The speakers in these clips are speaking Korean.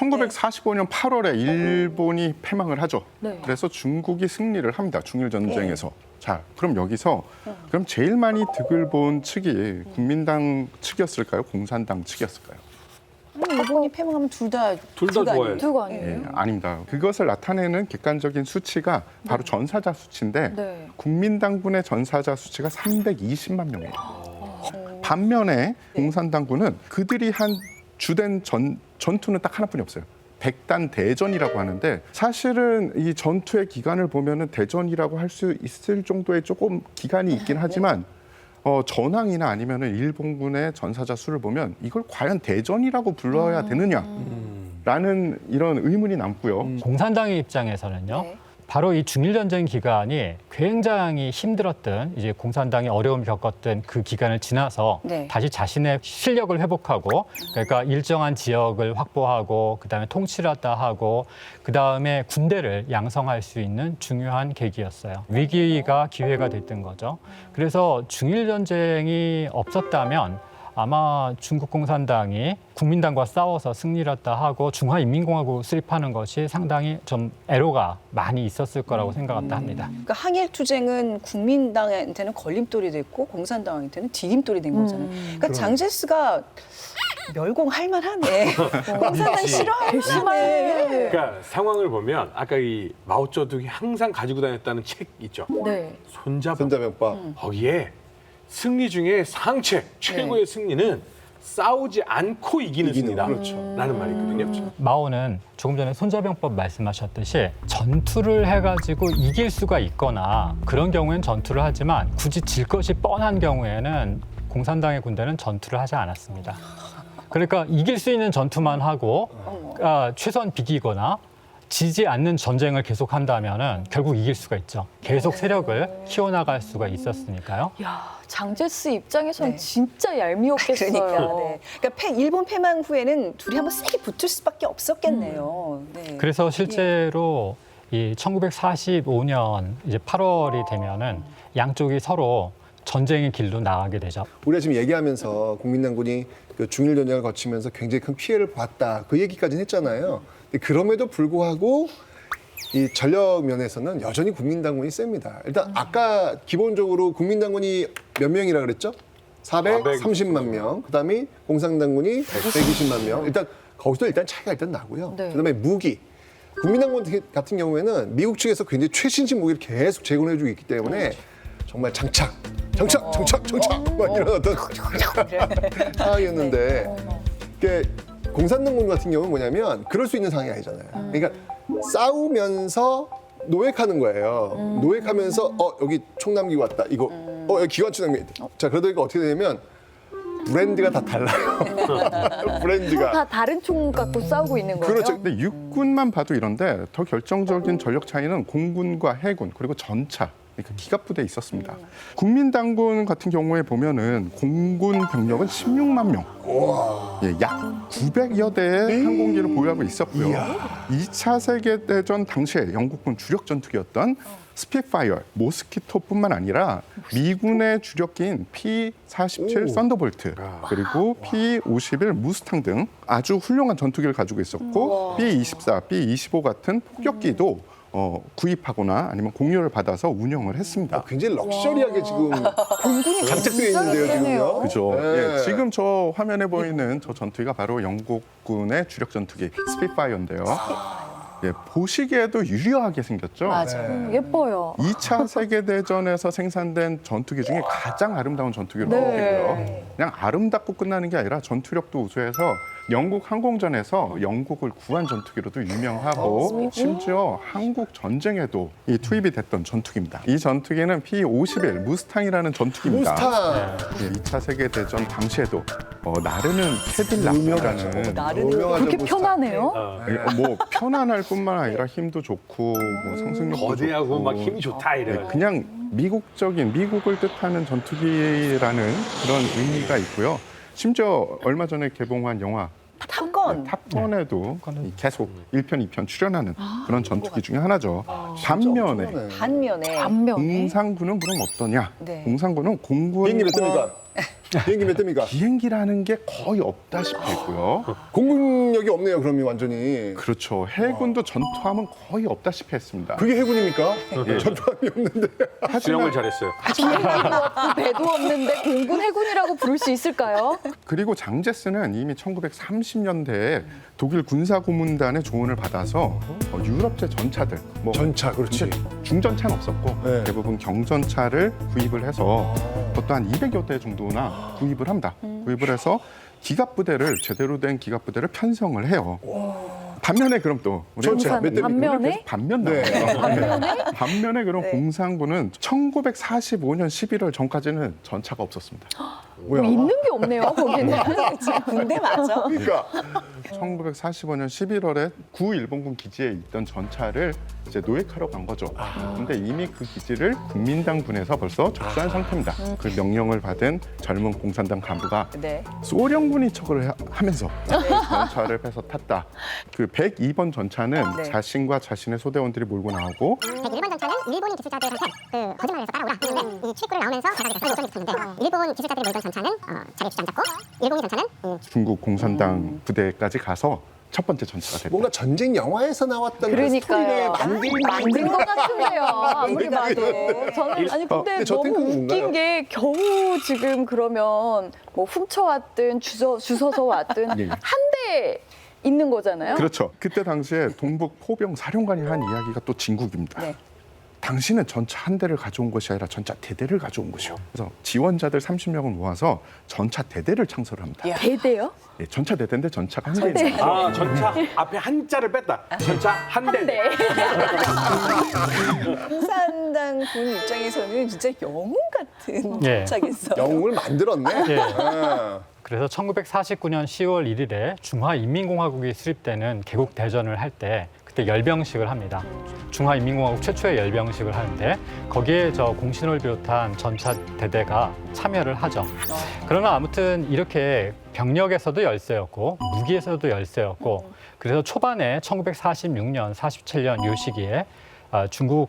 1945년 8월에 일본이 패망을 하죠. 네. 그래서 중국이 승리를 합니다. 중일 전쟁에서. 자, 그럼 여기서 그럼 제일 많이 득을 본 측이 국민당 측이었을까요? 공산당 측이었을까요? 아니, 일본이 패망하면 둘 다 좋아요. 두고 아니에요? 예, 아닙니다. 그것을 나타내는 객관적인 수치가 바로 전사자 수치인데 네. 국민당군의 전사자 수치가 320만 명이에요. 반면에 공산당군은 그들이 한 주된 전투는 딱 하나뿐이 없어요. 백단 대전이라고 하는데 사실은 이 전투의 기간을 보면은 대전이라고 할 수 있을 정도의 조금 기간이 있긴 하지만 전황이나 아니면은 일본군의 전사자 수를 보면 이걸 과연 대전이라고 불러야 되느냐라는 이런 의문이 남고요. 공산당의 입장에서는요. 네. 바로 이 중일전쟁 기간이 굉장히 힘들었던 이제 공산당이 어려움을 겪었던 그 기간을 지나서 네. 다시 자신의 실력을 회복하고 그러니까 일정한 지역을 확보하고 그다음에 통치를 하다 하고 그다음에 군대를 양성할 수 있는 중요한 계기였어요. 위기가 기회가 됐던 거죠. 그래서 중일전쟁이 없었다면 아마 중국 공산당이 국민당과 싸워서 승리를 했다 하고 중화인민공화국을 수립하는 것이 상당히 좀 애로가 많이 있었을 거라고 생각한다 합니다. 그러니까 항일 투쟁은 국민당한테는 걸림돌이 됐고 공산당한테는 디딤돌이 된 거잖아요. 그러니까 장제스가 멸공할 만하네. 공산당 싫어하네. 그러니까 상황을 보면 아까 이 마오쩌둥이 항상 가지고 다녔다는 책 있죠. 네. 손자병법. 거기에 승리 중에 상책, 최고의 승리는 싸우지 않고 이기는 승리다. 라는 말이 있거든요. 마오는 조금 전에 손자병법 말씀하셨듯이 전투를 해가지고 이길 수가 있거나 그런 경우에는 전투를 하지만 굳이 질 것이 뻔한 경우에는 공산당의 군대는 전투를 하지 않았습니다. 그러니까 이길 수 있는 전투만 하고 최소한 비기거나 지지 않는 전쟁을 계속한다면은 결국 이길 수가 있죠. 계속 세력을 키워나갈 수가 있었으니까요. 야, 장제스 입장에선 네. 진짜 얄미웠겠어요. 그러니까, 네. 그러니까 일본 패망 후에는 둘이 한번 세게 붙을 수밖에 없었겠네요. 네. 그래서 실제로 이 1945년 이제 8월이 되면은 양쪽이 서로 전쟁의 길로 나가게 되죠. 우리가 지금 얘기하면서 국민당군이 그 중일 전쟁을 거치면서 굉장히 큰 피해를 봤다 그 얘기까지는 했잖아요. 근데 그럼에도 불구하고 이 전력 면에서는 여전히 국민당군이 셉니다. 일단 아까 기본적으로 국민당군이 몇 명이라 그랬죠? 430만 명. 그다음에 공산당군이 120만 명. 일단 거기서 일단 차이가 일단 나고요. 네. 그다음에 무기. 국민당군 같은 경우에는 미국 측에서 굉장히 최신식 무기를 계속 제공해주고 있기 때문에 정말 장착 막 이런 어떤 상황이었는데 이게 공산당군 같은 경우는 뭐냐면 그럴 수 있는 상황이 아니잖아요. 그러니까 싸우면서 노획하는 거예요. 노획하면서 여기 총 남기고 왔다. 이거 여기 기관총 남기고 자 그러다 보니까 어떻게 되냐면 브랜드가 다 달라요. 브랜드가. 다 다른 총 갖고 싸우고 있는 거예요? 그렇죠. 근데 육군만 봐도 이런데 더 결정적인 전력 차이는 공군과 해군 그리고 전차. 그러니까 기갑부대에 있었습니다. 국민당군 같은 경우에 보면은 공군 병력은 16만 명, 예, 약 900여 대의 항공기를 보유하고 있었고요. 2차 세계대전 당시에 영국군 주력 전투기였던 스피파이어, 모스키토뿐만 아니라 미군의 주력기인 P-47 썬더볼트 그리고 P-51 무스탕 등 아주 훌륭한 전투기를 가지고 있었고 B-24, B-25 같은 폭격기도 구입하거나 아니면 공유를 받아서 운영을 했습니다. 굉장히 럭셔리하게 지금 공군이 장착되어 있는데요, 지금요. 그죠. 네. 예, 지금 저 화면에 보이는 저 전투기가 바로 영국군의 주력 전투기 스피파이어인데요. 예, 보시기에도 유려하게 생겼죠. 맞아요. 예뻐요. 2차 세계대전에서 생산된 전투기 중에 가장 아름다운 전투기로 네. 꼽히고요. 그냥 아름답고 끝나는 게 아니라 전투력도 우수해서 영국 항공전에서 영국을 구한 전투기로도 유명하고 심지어 한국 전쟁에도 이 투입이 됐던 전투기입니다. 이 전투기는 P-51 무스탕이라는 전투기입니다. 무스탕. 예, 2차 세계대전 당시에도 나르는 캐딜락이라는 유명하죠, 그렇게 무스탕. 편하네요? 뭐 편안할 뿐만 아니라 힘도 좋고 뭐 상승력도 거대하고 좋고 막 힘이 좋다 이래. 네, 그냥 미국을 뜻하는 전투기라는 그런 의미가 있고요. 심지어 얼마 전에 개봉한 영화 탑건. 탑건에도 계속 1편, 2편 출연하는 그런 전투기 중에 하나죠. 반면에 반면에. 반면에. 공산군은 그럼 어떠냐? 네. 공산군은 비행기 몇 공군과 대입니까? 비행기 몇 대입니까? 비행기라는 게 거의 없다시피 했고요. 공군력이 없네요, 그러면 완전히. 그렇죠. 해군도 전투함은 거의 없다시피 했습니다. 그게 해군입니까? 예. 전투함이 없는데. 수영을 잘했어요. 비행기도 없고 배도 없는데 공군 해군이라고 부를 수 있을까요? 그리고 장제스는 이미 1930년대에 독일 군사고문단의 조언을 받아서 유럽제 전차들, 뭐 전차, 그렇지. 중전차는 없었고 네. 대부분 경전차를 구입을 해서 그것도 한 200여 대 정도나 구입을 합니다. 구입을 해서 기갑부대를 제대로 된 기갑부대를 편성을 해요. 반면에 그럼 또 우리 전차 몇 대입니까? 반면에? 반면 네. 나와요. 반면에 그럼 네. 공산군은 1945년 11월 전까지는 전차가 없었습니다. 뭐 있는 게 없네요, 거기는. 군대 맞아? 그러니까 1945년 11월에 구 일본군 기지에 있던 전차를 이제 노획하러 간 거죠. 근데 이미 그 기지를 국민당군에서 벌써 접수한 상태입니다. 그 명령을 받은 젊은 공산당 간부가 네. 소련군이 척을 하면서 전차를 뺏어 탔다. 그 102번 전차는 네. 자신과 자신의 소대원들이 몰고 나오고 101번 전차는 일본인 기술자들한테 거짓말을 해서 따라오라. 그런데 이 출입구를 나오면서 대각이 돼서 역전이 붙었는데 일본 기술자들이 몰던 전차는 자리에 주저앉았고 일본인 전차는 중국 공산당 부대까지 가서 첫 번째 전차가 됐다. 뭔가 전쟁 영화에서 나왔던 그 스토리를 그러니까요. 만든 만든 것 같은데요. 아무리 얘기가 봐도. 돼. 저는 아니 근데 근데 저 너무 탱크는 웃긴 뭔가요? 게 겨우 지금 그러면 뭐 훔쳐왔든 주워서 왔든 예. 한 대 있는 거잖아요. 그렇죠. 그때 당시에 동북 포병 사령관이 한 이야기가 또 진국입니다. 네. 당신은 전차 한 대를 가져온 것이 아니라 전차 대대를 가져온 것이요. 그래서 지원자들 30명을 모아서 전차 대대를 창설을 합니다. 야. 대대요? 예, 전차 대대인데 전차가 한 대. 아, 전차 앞에 한자를 뺐다. 전차 한 대. 네. 공산당 군 입장에서는 진짜 영웅 같은 예. 차겠어요. 영웅을 만들었네. 예. 아. 그래서 1949년 10월 1일에 중화인민공화국이 수립되는 개국 대전을 할 때 그때 열병식을 합니다. 중화인민공화국 최초의 열병식을 하는데 거기에 저 공신호를 비롯한 전차 대대가 참여를 하죠. 그러나 아무튼 이렇게 병력에서도 열세였고 무기에서도 열세였고 그래서 초반에 1946년, 47년 요 시기에 중국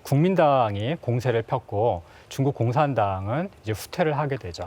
국민당이 공세를 폈고 중국 공산당은 이제 후퇴를 하게 되죠.